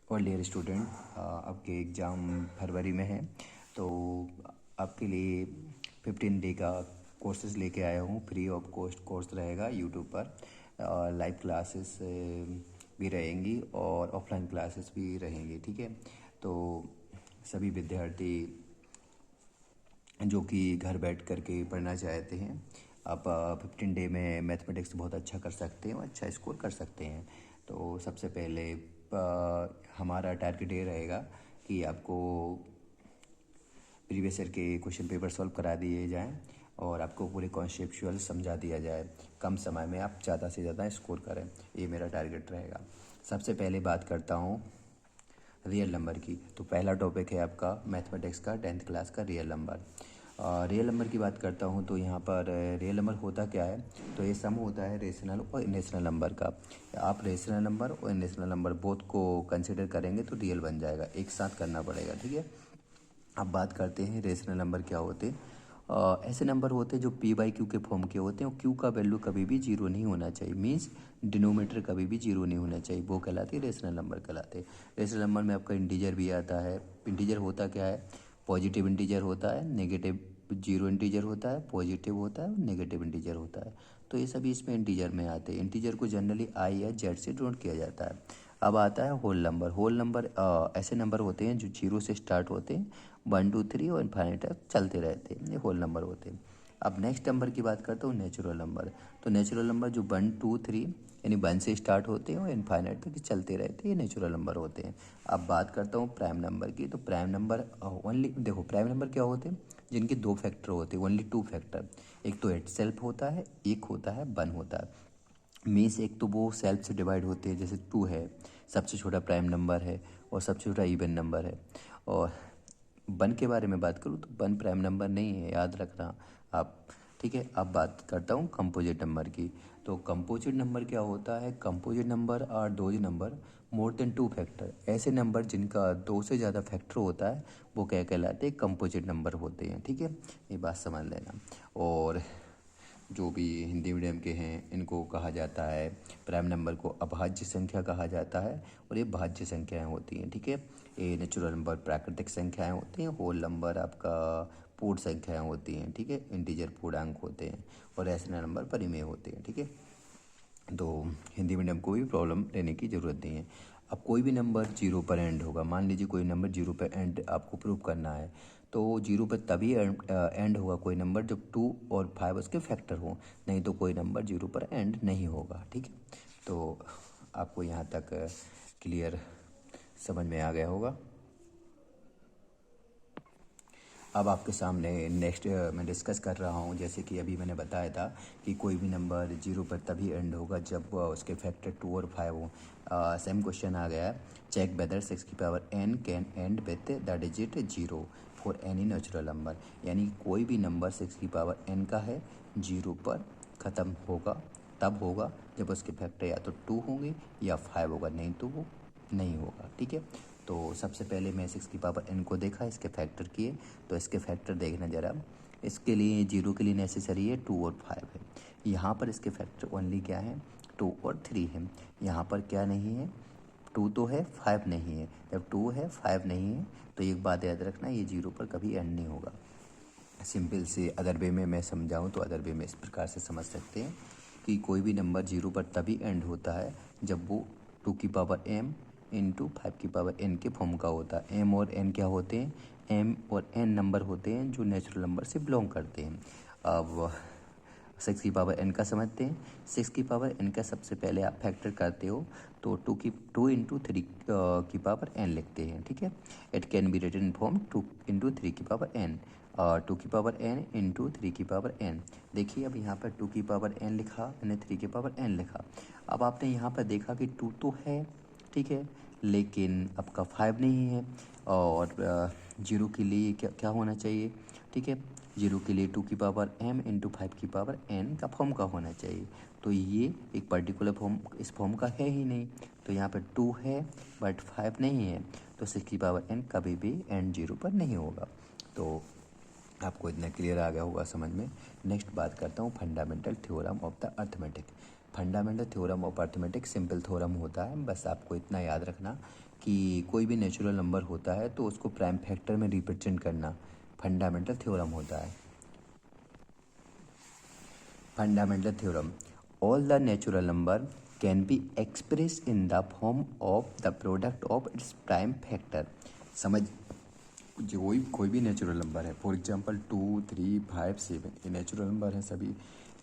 और dear student, आपके exam फरवरी में है, तो आपके लिए 15 डे का कोर्सेज लेके आया हूँ। फ्री ऑफ कॉस्ट कोर्स रहेगा यूट्यूब पर। लाइव क्लासेस भी रहेंगी और ऑफलाइन क्लासेस भी रहेंगी, ठीक है। तो सभी विद्यार्थी जो कि घर बैठ करके पढ़ना चाहते हैं, आप 15 डे में मैथमेटिक्स बहुत अच्छा कर सकते हैं और अच्छा स्कोर कर सकते हैं। तो सबसे पहले हमारा टारगेट ये रहेगा कि आपको प्रीवियस ईयर के क्वेश्चन पेपर सॉल्व करा दिए जाएं और आपको पूरे कॉन्सेप्चुअल समझा दिया जाए। कम समय में आप ज़्यादा से ज़्यादा स्कोर करें, ये मेरा टारगेट रहेगा। सबसे पहले बात करता हूँ रियल नंबर की। तो पहला टॉपिक है आपका मैथमेटिक्स का 10th क्लास का रियल नंबर। रियल नंबर की बात करता हूँ तो यहाँ पर रियल नंबर होता क्या है, तो ये सम होता है रेशनल और इरेशनल नंबर का। आप रेशनल नंबर और इरेशनल नंबर बोथ को कंसिडर करेंगे तो रियल बन जाएगा, एक साथ करना पड़ेगा, ठीक है। अब बात करते हैं रेशनल नंबर क्या होते हैं। ऐसे नंबर होते हैं जो पी बाई क्यू के फॉर्म के होते हैं और क्यू का वैल्यू कभी भी जीरो नहीं होना चाहिए, मीन्स डिनोमीटर कभी भी जीरो नहीं होना चाहिए, वो कहलाते हैं रेशनल नंबर कहलाते हैं। रेशनल नंबर में आपका इंटीजर भी आता है। इंटीजर होता क्या है, पॉजिटिव इंटीजर होता है, नेगेटिव जीरो इंटीजर होता है, पॉजिटिव होता है और नेगेटिव इंटीजर होता है। तो ये सभी इसमें इंटीजर में आते हैं। इंटीजर को जनरली आई या जेड से डिनोट किया जाता है। अब आता है होल नंबर। होल नंबर ऐसे नंबर होते हैं जो जीरो से स्टार्ट होते हैं, 1 2 3 और इन्फाइनाइट तक चलते रहते हैं, ये होल नंबर होते हैं। अब नेक्स्ट नंबर की बात करता हूँ नेचुरल नंबर। तो नेचुरल नंबर जो 1 2 3 यानी 1 से स्टार्ट होते हैं और इन्फाइनाइट तक चलते रहते हैं, ये नेचुरल नंबर होते हैं। अब बात करता हूँ प्राइम नंबर की। तो प्राइम नंबर ओनली देखो, प्राइम नंबर क्या होते हैं, जिनके दो फैक्टर होते हैं, ओनली टू फैक्टर। एक तो इट सेल्फ होता है, एक होता है 1 होता है। मीन्स एक तो वो सेल्फ से डिवाइड होते हैं, जैसे 2 है, सबसे छोटा प्राइम नंबर है और सबसे छोटा इवन नंबर है। और 1 के बारे में बात करूँ तो 1 प्राइम नंबर नहीं है, याद रखना आप, ठीक है। अब बात करता हूँ कंपोजिट नंबर की। तो कंपोजिट नंबर क्या होता है, composite number are those number more than 2 factor. ऐसे नंबर जिनका 2 से ज़्यादा फैक्टर होता है वो क्या कहलाते हैं, कंपोजिट नंबर होते हैं, ठीक है। ये बात समझ लेना। और जो भी हिंदी मीडियम के हैं इनको कहा जाता है, प्राइम नंबर को अभाज्य संख्या कहा जाता है और ये भाज्य संख्याएं होती हैं, ठीक है। ये नेचुरल नंबर प्राकृतिक संख्याएं होती हैं, होल नंबर आपका पूर्ण संख्याएं होती हैं, ठीक है। इंटीजर पूर्णांक होते हैं और रेशनल नंबर परिमेय होते हैं, ठीक है। तो हिंदी मीडियम को भी प्रॉब्लम लेने की ज़रूरत नहीं है। अब कोई भी नंबर जीरो पर एंड होगा, मान लीजिए कोई नंबर जीरो पर एंड आपको प्रूव करना है, तो जीरो पर तभी एंड होगा कोई नंबर जब 2 और 5 उसके फैक्टर हो, नहीं तो कोई नंबर जीरो पर एंड नहीं होगा, ठीक है। तो आपको यहाँ तक क्लियर समझ में आ गया होगा। अब आपके सामने नेक्स्ट मैं डिस्कस कर रहा हूँ, जैसे कि अभी मैंने बताया था कि कोई भी नंबर जीरो पर तभी एंड होगा जब उसके फैक्टर 2 और 5 हो। सेम क्वेश्चन आ गया है, चेक वेदर 6 की power n can and with the digit zero for any natural number. यानी कोई भी नंबर 6 की पावर n का है, जीरो पर ख़त्म होगा तब होगा जब उसके फैक्टर या तो 2 होंगे या 5 होगा, नहीं तो वो नहीं होगा, ठीक है। तो सबसे पहले मैं 6 की पावर n को देखा, इसके फैक्टर किए, तो इसके फैक्टर देखना ज़रा। इसके लिए जीरो के लिए नेसेसरी है 2 और 5 है। यहाँ पर इसके फैक्टर ओनली क्या है, 2 और 3 है। यहाँ पर क्या नहीं है, 2 तो है 5 नहीं है। जब 2 है 5 नहीं है तो एक बात याद रखना, ये जीरो पर कभी एंड नहीं होगा। सिंपल से अदर वे में मैं समझाऊँ तो अदर वे में इस प्रकार से समझ सकते हैं कि कोई भी नंबर जीरो पर तभी एंड होता है जब वो 2 की पावर m इंटू 5 की पावर n के फॉर्म का होता है। m और n क्या होते हैं, m और n नंबर होते हैं जो नेचुरल नंबर से बिलोंग करते हैं। अब 6 की पावर n का समझते हैं। 6 की पावर n का सबसे पहले आप फैक्टर करते हो तो 2 इंटू 3 की पावर n लिखते हैं, ठीक है। It can be written in form 2 into 3 की पावर n, 2 की पावर n इंटू 3 की पावर n। देखिए अब यहाँ पर 2 की पावर n लिखा, मैंने 3 की पावर n लिखा। अब आपने यहाँ पर देखा कि 2 तो है, ठीक है, लेकिन आपका 5 नहीं है। और जीरो के लिए क्या क्या होना चाहिए, ठीक है, जीरो के लिए 2 की पावर m इंटू 5 की पावर n का फॉर्म का होना चाहिए। तो ये एक पर्टिकुलर फॉर्म इस फॉर्म का है ही नहीं, तो यहाँ पर 2 है बट 5 नहीं है, तो 6 की पावर n कभी भी एंड जीरो पर नहीं होगा। तो आपको इतना क्लियर आ गया होगा समझ में। नेक्स्ट बात करता हूँ fundamental theorem of the arithmetic. Fundamental theorem of arithmetic simple theorem होता है, बस आपको इतना याद रखना कि कोई भी नेचुरल नंबर होता है तो उसको प्राइम फैक्टर में रिप्रेजेंट करना फंडामेंटल थ्योरम होता है। Fundamental theorem, all the natural number can be express in the form of the product of its prime factor. समझ, जो कोई भी नेचुरल नंबर है, फॉर एग्जांपल 2, 3, 5, 7, ये नेचुरल नंबर है सभी,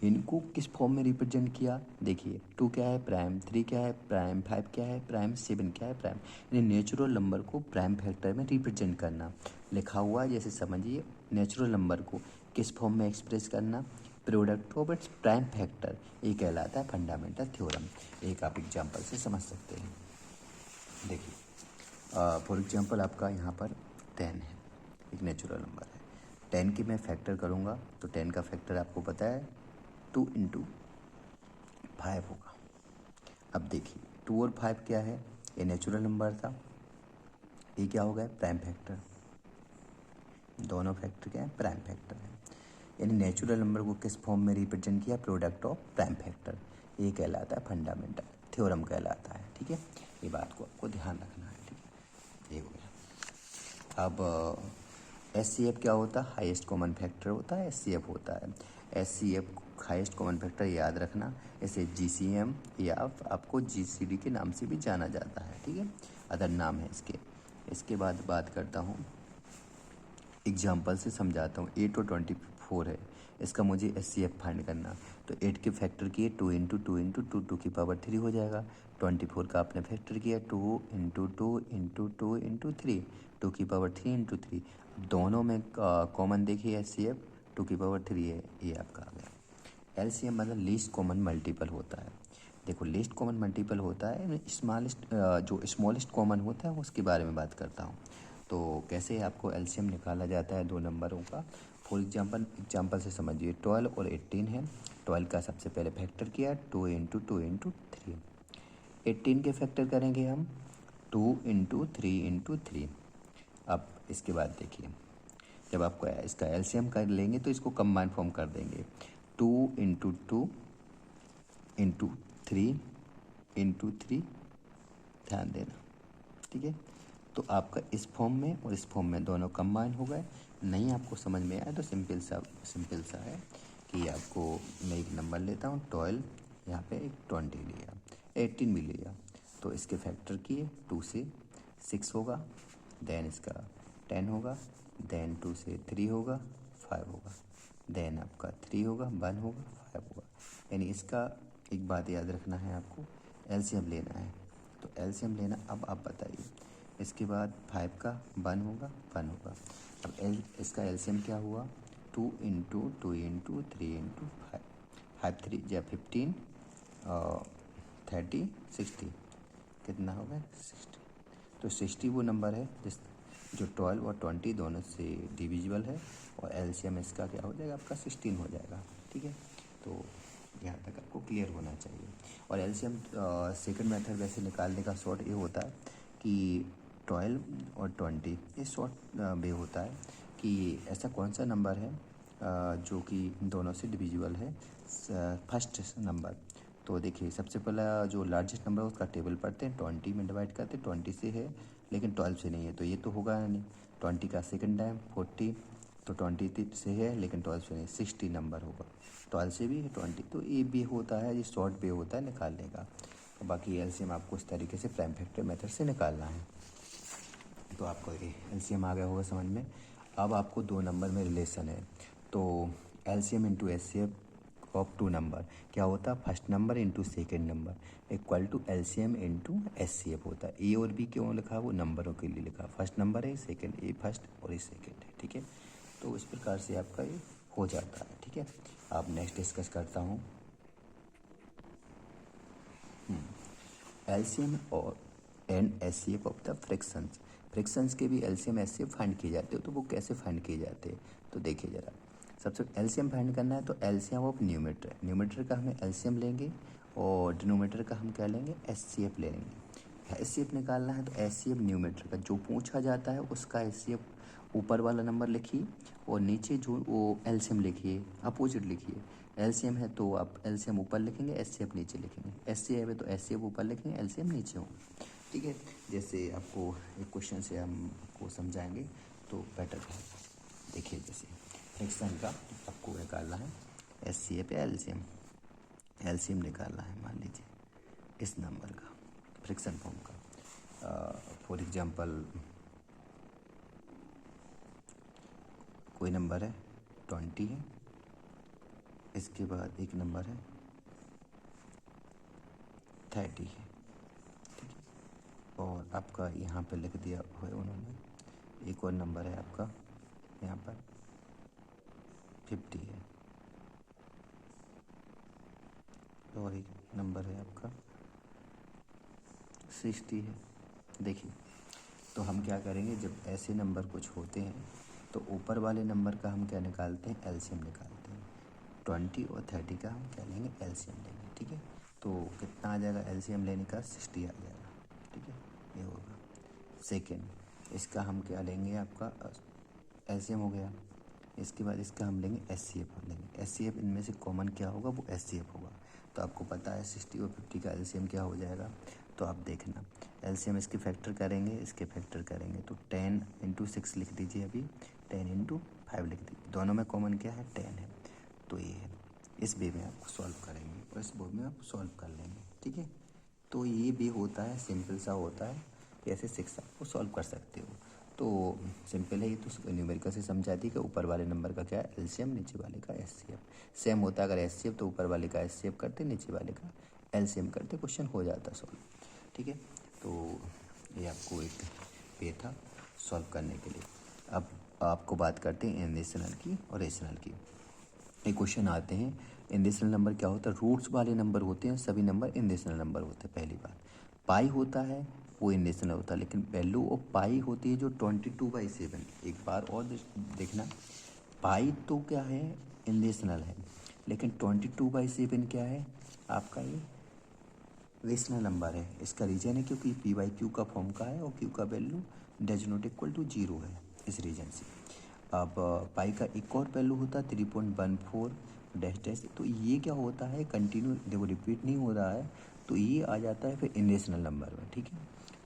इनको किस फॉर्म में रिप्रेजेंट किया, देखिए 2 क्या है प्राइम, 3 क्या है प्राइम, 5 क्या है प्राइम, 7 क्या है प्राइम। यानी नेचुरल नंबर को प्राइम फैक्टर में रिप्रेजेंट करना लिखा हुआ है। जैसे समझिए नेचुरल नंबर को किस फॉर्म में एक्सप्रेस करना, product of its prime factor, ये कहलाता है फंडामेंटल थ्योरम। एक आप एग्जाम्पल से समझ सकते हैं। देखिए फॉर एग्जांपल आपका यहाँ पर 10 है, एक नेचुरल नंबर है। 10 की मैं फैक्टर करूँगा तो 10 का फैक्टर आपको पता है 2 × 5 होगा। अब देखिए 2 और 5 क्या है, ये नेचुरल नंबर था, ये क्या हो गया प्राइम फैक्टर, दोनों फैक्टर क्या है प्राइम फैक्टर है। यानी नेचुरल नंबर को किस फॉर्म में रिप्रेजेंट किया, प्रोडक्ट ऑफ प्राइम फैक्टर, ये कहलाता है फंडामेंटल थ्योरम कहलाता है। ठीक है, ये बात को आपको ध्यान रखना है। ठीक है, ये हो गया। अब SCF क्या होता है, हाईएस्ट कॉमन फैक्टर होता है, SCF होता है। SCF हाईएस्ट कॉमन फैक्टर याद रखना, इसे GCM या आपको GCD के नाम से भी जाना जाता है। ठीक है, अदर नाम है इसके। इसके बाद बात करता हूँ, एग्जाम्पल से समझाता हूँ। 8 और 24 है, इसका मुझे SCF फाइंड करना, तो 8 के फैक्टर किए 2 × 2 × 2, 2 की पावर 3 हो जाएगा। 24 का आपने फैक्टर किया 2 × 2 × 2 × 3, 2 की पावर 3 × 3। दोनों में कॉमन देखिए SCF 2 की पावर 3 है, ये आपका आ गया। LCM मतलब लीस्ट कॉमन मल्टीपल होता है। देखो लीस्ट कॉमन मल्टीपल होता है, स्मॉलेस्ट जो स्मॉलेस्ट कॉमन होता है उसके बारे में बात करता हूँ। तो कैसे आपको LCM निकाला जाता है दो नंबरों का, फॉर एग्जांपल से समझिए 12 और 18 है। 12 का सबसे पहले फैक्टर किया 2 × 2 × 3। 18 के फैक्टर करेंगे हम 2 × 3 × 3। अब इसके बाद देखिए, जब आपको इसका LCM कर लेंगे तो इसको कंबाइन फॉर्म कर देंगे, 2 × 2 × 3 × 3, ध्यान देना। ठीक है, तो आपका इस फॉर्म में और इस फॉर्म में दोनों कंबाइन हो गए। नहीं आपको समझ में आया तो सिंपल सा है कि आपको मैं एक नंबर लेता हूँ 12, यहाँ पे एक 20 लिया, 18 भी लिया, तो इसके फैक्टर किए 2 से 6 होगा, देन इसका 10 होगा, देन 2 से 3 होगा 5 होगा, देन आपका 3 होगा 1 होगा 5 होगा। यानी इसका एक बात याद रखना है, आपको LCM लेना है। तो LCM लेना, अब आप बताइए इसके बाद 5 का 1 होगा 1 होगा। अब इसका LCM क्या हुआ, 2 × 2 × 3 × 5, 5 3 या 15 और 30 60, कितना हो गया 60। तो 60 वो नंबर है जो 12 और 20 दोनों से डिविजिबल है, और LCM इसका क्या हो जाएगा आपका 16 हो जाएगा। ठीक है, तो यहाँ तक आपको क्लियर होना चाहिए। और LCM सेकंड मेथड वैसे निकालने का शॉर्ट ये होता है कि 12 और 20, ये शॉर्ट वे होता है कि ऐसा कौन सा नंबर है जो कि दोनों से डिविजिबल है, फर्स्ट नंबर। तो देखिए सबसे पहला जो लार्जेस्ट नंबर है उसका टेबल पढ़ते हैं, 20 में डिवाइड करते हैं, 20 से है लेकिन 12 से नहीं है, तो ये तो होगा नहीं। 20 का सेकंड टाइम 40, तो 20 से है लेकिन 12 से नहीं, 60 नंबर होगा, 12 से भी 20, तो ये भी होता है, ये शॉर्ट वे होता है निकालने का। तो बाकी LCM आपको इस तरीके से प्राइम फैक्टर मेथड से निकालना है। तो आपको ये LCM आ गया होगा समझ में। अब आपको दो नंबर में रिलेशन है, तो LCM × SCF of two number क्या होता है, first number into second number equal to LCM × SCF होता है। A और B क्यों लिखा है, वो नंबरों के लिए लिखा, फर्स्ट नंबर है सेकेंड, A फर्स्ट और A सेकेंड है। ठीक है, तो इस प्रकार से आपका ये हो जाता है। ठीक है, अब नेक्स्ट डिस्कस करता हूँ LCM और SCF of the fractions. Fractions के भी LCM SCF फाइंड किए जाते हो, तो वो कैसे फाइंड किए जाते हैं, तो देखिए ज़रा। सबसे LCM फाइंड करना है तो LCM ऑफ न्यूमरेटर, न्यूमरेटर का हमें LCM लेंगे और डिनोमिनेटर का हम क्या लेंगे SCF ले लेंगे। SCF निकालना है तो SCF न्यूमरेटर का जो पूछा जाता है उसका SCF ऊपर वाला नंबर लिखिए, और नीचे जो वो LCM लिखिए, अपोजिट लिखिए। LCM है तो आप LCM ऊपर लिखेंगे, SCF नीचे लिखेंगे, SCF है तो SCF ऊपर लिखेंगे, LCM नीचे होंगे। ठीक है, जैसे आपको एक क्वेश्चन से हम आपको समझाएंगे तो बेटर रहेगा। देखिए जैसे फ्रैक्शन का आपको निकालना है HCF या एलसीएम निकालना है, मान लीजिए इस नंबर का फ्रैक्शन फॉर्म का। फॉर एग्जांपल कोई नंबर है 20 है, इसके बाद एक नंबर है 30 है, ठीक है। और आपका यहाँ पे लिख दिया है उन्होंने, एक और नंबर है आपका यहाँ पर 50 है, और एक नंबर है आपका 60 है। देखिए तो हम क्या करेंगे, जब ऐसे नंबर कुछ होते हैं तो ऊपर वाले नंबर का हम क्या निकालते हैं, एलसीएम निकालते हैं। 20 और 30 का हम क्या लेंगे, एलसीएम लेंगे, ठीक है। तो कितना आ जाएगा एलसीएम लेने का, 60 आ जाएगा, ठीक है, ये होगा। सेकेंड इसका हम क्या लेंगे, आपका एलसीएम हो गया। इसके बाद इसका हम लेंगे एचसीएफ लेंगे। एचसीएफ इनमें से कॉमन क्या होगा, वो एचसीएफ होगा। तो आपको पता है 60 और 50 का एलसीएम क्या हो जाएगा, तो आप देखना एलसीएम इसके फैक्टर करेंगे, इसके फैक्टर करेंगे तो 10 × 6 लिख दीजिए, अभी 10 × 5 लिख दीजिए। दोनों में कॉमन क्या है, 10 है, तो ये है। इस वे में आप सॉल्व करेंगे और इस वे में आप सॉल्व कर लेंगे, ठीक है। तो ये भी होता है, सिंपल सा होता है, ऐसे 6 आपको सॉल्व कर सकते हो। तो सिंपल है ये, तो न्यूमेरिकल से समझा दी कि ऊपर वाले नंबर का क्या है एलसीएम, नीचे वाले का एचसीएफ। सेम होता है, अगर एचसीएफ तो ऊपर वाले का एचसीएफ करते, नीचे वाले का एलसीएम करते, क्वेश्चन हो जाता सॉल्व, ठीक है। तो ये आपको एक पे था सॉल्व करने के लिए। अब आपको बात करते हैं इरेशनल की और रेशनल की। एक क्वेश्चन आते हैं, इरेशनल नंबर क्या होता है, रूट्स वाले नंबर होते हैं, सभी नंबर इरेशनल नंबर होते हैं। पहली बात पाई होता है वो इरेशनल होता है, लेकिन वैल्यू ऑफ पाई होती है जो 22/7। एक बार और देखना, पाई तो क्या है, इरेशनल है, लेकिन 22/7 क्या है आपका, ये रेशनल नंबर है। इसका रीजन है क्योंकि p/q का फॉर्म का है और q का value does not equal to 0 है, इस रीजन से। अब पाई का एक और वैल्यू होता है 3.14 डैश डैश, तो ये क्या होता है, कंटिन्यू देखो रिपीट नहीं हो रहा है, तो ये आ जाता है फिर इरेशनल नंबर में, ठीक है।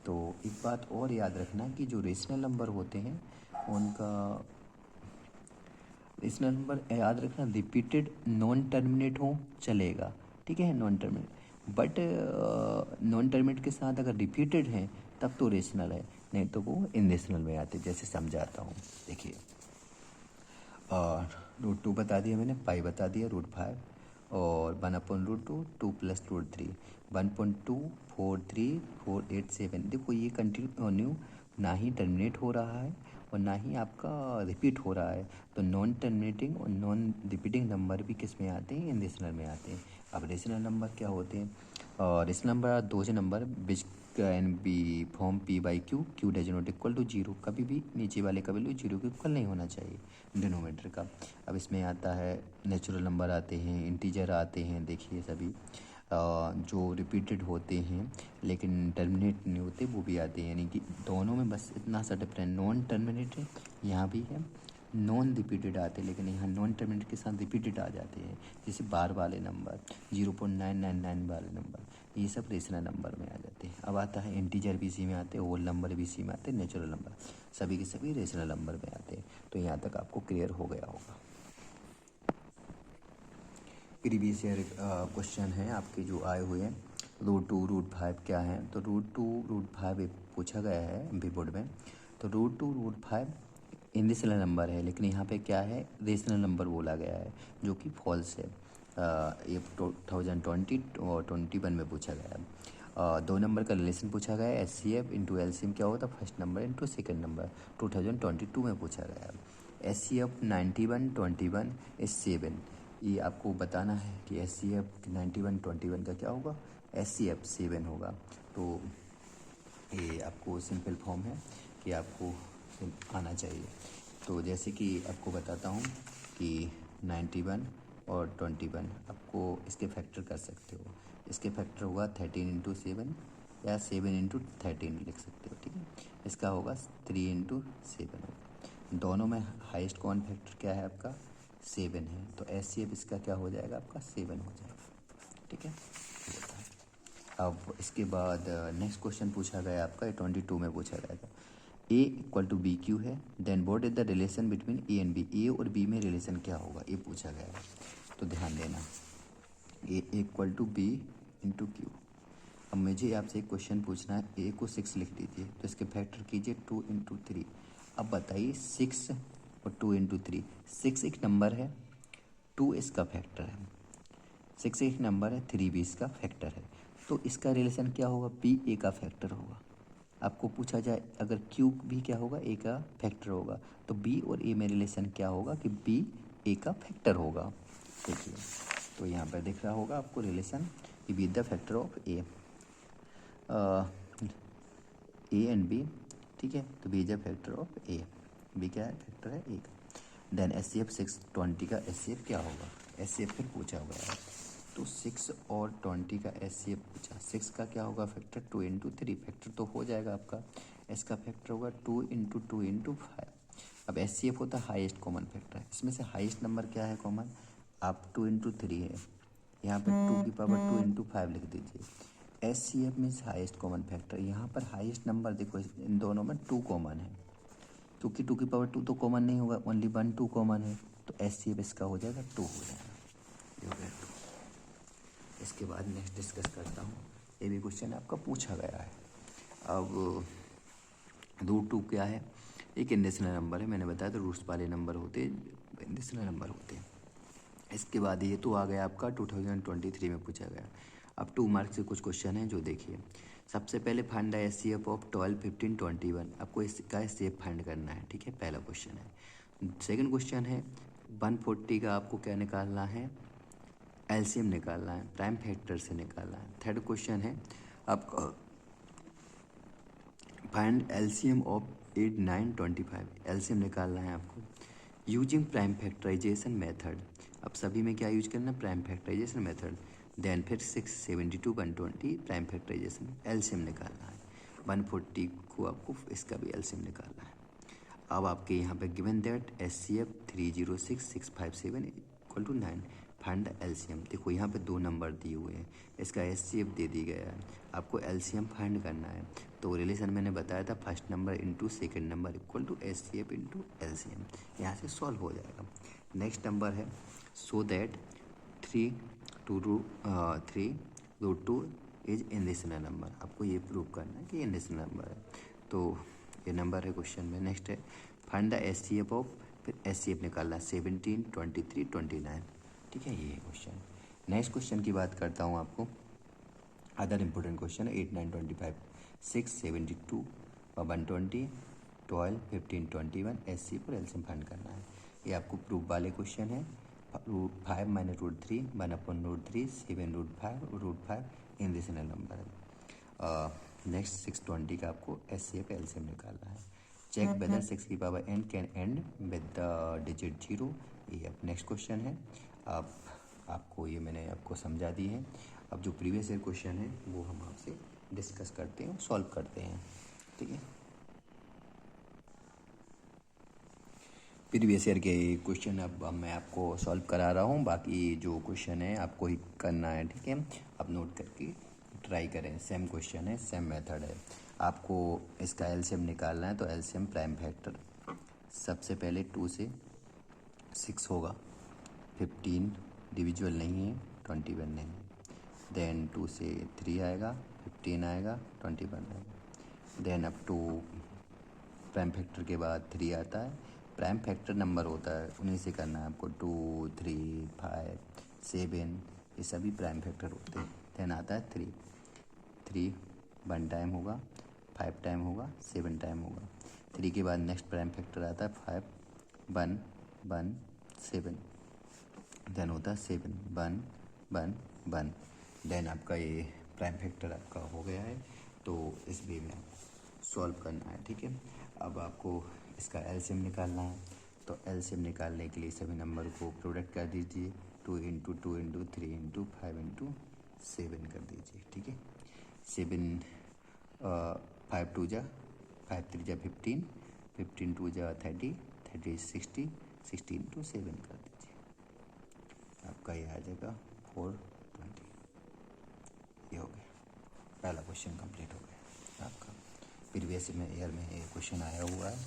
तो एक बात और याद रखना कि जो रेशनल नंबर होते हैं उनका रेशनल नंबर याद रखना, रिपीटेड नॉन टर्मिनेट हो चलेगा, ठीक है, non terminate. But non terminate के साथ अगर रिपीटेड है तब तो रेशनल है, नहीं तो वो इनरेशनल में आते। जैसे समझाता हूँ, देखिए √2 बता दिया मैंने, पाई बता दिया √5, और 1/√2 2 + √3 1.24348 देखो ये कंटिन्यू ना ही टर्मिनेट हो रहा है और ना ही आपका रिपीट हो रहा है। तो नॉन टर्मिनेटिंग और नॉन रिपीटिंग नंबर भी किस में आते हैं, रेशनल में आते हैं। अब रेशनल नंबर क्या होते हैं, रेशनल नंबर दो से number which can be form p/q, q does not equal to 0, कभी भी नीचे वाले का वैल्यू 0 के इक्वल नहीं होना चाहिए डिनोमीटर का। अब इसमें आता है नेचुरल नंबर आते हैं, इंटीजर आते हैं, देखिए सभी जो रिपीटेड होते हैं लेकिन टर्मिनेट नहीं होते वो भी आते हैं, यानी कि दोनों में बस इतना सा डिफरेंस, नॉन टर्मिनेट है यहाँ भी है, नॉन रिपीटेड आते हैं, लेकिन यहाँ नॉन टर्मिनेट के साथ रिपीटेड आ जाते हैं, जैसे बार वाले नंबर 0.999 वाले नंबर, ये सब रेशनल नंबर में आ जाते हैं। अब आता है इंटीजर भी इसी में आते हैं, होल नंबर भी इसी में आते हैं, नेचुरल नंबर सभी के सभी रेशनल नंबर में आते हैं। तो यहाँ तक आपको क्लियर हो गया होगा। प्रीवियस ईयर क्वेश्चन है आपके जो आए हुए हैं, √2 √5 क्या है, तो √2 √5 पूछा गया है एमपी बोर्ड में। तो √2 √5 इरेशनल नंबर है, लेकिन यहाँ पे क्या है, रेशनल नंबर बोला गया है, जो कि फॉल्स है। ये 2020 और 21 में पूछा गया है। दो नंबर का रिलेशन पूछा गया है, HCF × LCM क्या होता है, फर्स्ट नंबर × सेकेंड नंबर, 2022 में पूछा गया है। HCF 91 21 इज 7, ये आपको बताना है कि HCF 91 21 का क्या होगा, HCF 7 होगा। तो ये आपको सिंपल फॉर्म है कि आपको आना चाहिए। तो जैसे कि आपको बताता हूँ कि 91 और 21 आपको इसके फैक्टर कर सकते हो। इसके फैक्टर होगा 13 × 7 या 7 × 13 लिख सकते हो, ठीक है। इसका होगा 3 × 7 होगा। दोनों में हाईएस्ट कॉमन फैक्टर क्या है आपका, 7 है, तो HCF इसका क्या हो जाएगा आपका 7 हो जाएगा, ठीक है। अब इसके बाद नेक्स्ट क्वेश्चन पूछा गया आपका 22 में पूछा गया था A equal to B Q है, then what is the relation between A and B, A और बी में रिलेशन क्या होगा ये पूछा गया है। तो ध्यान देना, A equal to B into Q. अब मुझे आपसे एक क्वेश्चन पूछना है, ए को 6 लिख दीजिए तो इसके फैक्टर कीजिए 2 इंटू 3। अब बताइए 6 और 2 इंटू 3, 6 एक नंबर है, 2 इसका फैक्टर है, 6 एक नंबर है, 3 भी इसका फैक्टर है, तो इसका रिलेशन क्या होगा, बी ए का फैक्टर होगा। आपको पूछा जाए अगर क्यू भी क्या होगा, ए का फैक्टर होगा, तो बी और ए में रिलेशन क्या होगा कि बी ए का फैक्टर होगा। देखिए तो यहाँ पर दिख रहा होगा आपको relation, B the factor of A and B, ठीक है। तो B is the factor of A, B क्या है, फैक्टर है ए का। देन एस सी एफ 620 का एस सी एफ क्या होगा, एस सी एफ फिर पूछा हुआ है, तो 6 और 20 का एस सी एफ पूछा, 6 का क्या होगा फैक्टर, 2 इंटू 3, फैक्टर तो हो जाएगा आपका, एस का फैक्टर होगा 2 इंटू 2 इंटू 5। अब एस सी एफ होता है हाइस्ट कॉमन फैक्टर, इसमें से हाइस्ट नंबर क्या है कॉमन, आप 2 इंटू 3 है, यहाँ पर 2 की पावर 2 इंटू 5 लिख दीजिए। S C F means highest common factor, यहाँ पर हाइस्ट नंबर देखो इन दोनों में 2 कॉमन है, क्योंकि 2 की पावर 2 तो कॉमन नहीं होगा, ओनली 1 2 कॉमन है, तो एस सी एफ इसका हो जाएगा 2 हो जाएगा, ये हो गया 2। इसके बाद नेक्स्ट डिस्कस करता हूँ, ये भी क्वेश्चन आपका पूछा गया है। अब √2 क्या है, एक इंडेसिमल नंबर है, मैंने बताया तो रूट्स वाले नंबर होते हैं, इंडेसिमल नंबर होते हैं। इसके बाद ये तो आ गया आपका 2023 में पूछा गया। अब 2 मार्क्स से कुछ क्वेश्चन हैं जो देखिए। सबसे पहले find the S C F of 12 15 21, आपको इसका एस सी एफ फाइंड करना है, ठीक है, पहला क्वेश्चन है। सेकंड क्वेश्चन है 140 का आपको क्या निकालना है, एलसीएम निकालना है, प्राइम फैक्टर से निकालना है। थर्ड क्वेश्चन है आपका फाइंड एलसीएम ऑफ 8 9 25, एलसीएम निकालना है आपको यूजिंग प्राइम फैक्टराइजेशन मेथड। अब सभी में क्या यूज करना है, प्राइम फैक्टराइजेशन मेथड। देन फिर 6 72 120 प्राइम फैक्टराइजेशन, एलसीएम निकालना है। 140 को आपको इसका भी एलसीएम निकालना है। अब आपके यहाँ पे given that S C F 306657 equal to 9, find the LCM. देखो यहाँ पे 2 नंबर दिए हुए हैं, इसका एस सी एफ दे दी गया है, आपको एलसीएम फाइंड करना है। तो रिलेशन मैंने बताया था first number into second number equal to S C F into LCM, यहाँ से सॉल्व हो जाएगा। नेक्स्ट नंबर है सो दैट 3 √2 इज इंडेसिमल नंबर, आपको ये प्रूव करना है कि इंडेसिमल नंबर है, तो ये नंबर है क्वेश्चन में। नेक्स्ट है find the S C F of, फिर एस सी एफ निकालना 17 23 29, ठीक है, ये है क्वेश्चन। नेक्स्ट क्वेश्चन की बात करता हूँ आपको, other important question 8 9 25 6 72 120 12 15 21 S C F और एलसीएम फाइंड करना है। ये आपको प्रूफ वाले क्वेश्चन है। 5 माइनस √3 1/√3 7 √5 √5 इंडेसिमल नंबर है। नेक्स्ट 620 का आपको एस सी एफ एलसीएम निकालना है। चेक वेदर 6 की power n can and with the digit 0, ये अब नेक्स्ट क्वेश्चन है। अब आपको ये मैंने आपको समझा दी है। अब जो प्रीवियस ईयर क्वेश्चन है वो हम आपसे डिस्कस करते हैं, सॉल्व करते हैं, ठीक है। प्रीवियस ईयर के क्वेश्चन अब मैं आपको सॉल्व करा रहा हूँ, बाकी जो क्वेश्चन है आपको ही करना है, ठीक है। अब नोट करके ट्राई करें, सेम क्वेश्चन है, सेम मेथड है। आपको इसका एलसीएम निकालना है, तो एलसीएम प्राइम फैक्टर सबसे पहले 2 से 6 होगा, 15 डिविजुअल नहीं है, 21 नहीं है। देन 2 से 3 आएगा, 15 आएगा, 21 आएगा। Then up to prime factor के बाद 3 आता है, प्राइम फैक्टर नंबर होता है उन्हीं से करना है आपको, 2 3 5 7, ये सभी प्राइम फैक्टर होते हैं। देन आता है 3 3 1 टाइम होगा, 5 टाइम होगा, 7 टाइम होगा। 3 के बाद नेक्स्ट प्राइम फैक्टर आता है 5 1 1 7, देन होता है 7 1 1 1। देन आपका ये प्राइम फैक्टर आपका हो गया है, तो इस वे में सॉल्व करना है, ठीक है। अब आपको इसका एलसीएम निकालना है, तो एलसीएम निकालने के लिए सभी नंबर को प्रोडक्ट कर दीजिए, 2 इंटू 2 इंटू 3 इंटू 5 इंटू 7 कर दीजिए, ठीक है। 7 5 2 जा 5 3 जा 15 15 2 जा 30 30 60 60 इंटू 7 कर दीजिए, आपका ये आ जाएगा 420, ये हो गया। पहला क्वेश्चन कंप्लीट हो गया आपका। प्रीवियस में ईयर में ये क्वेश्चन आया हुआ है।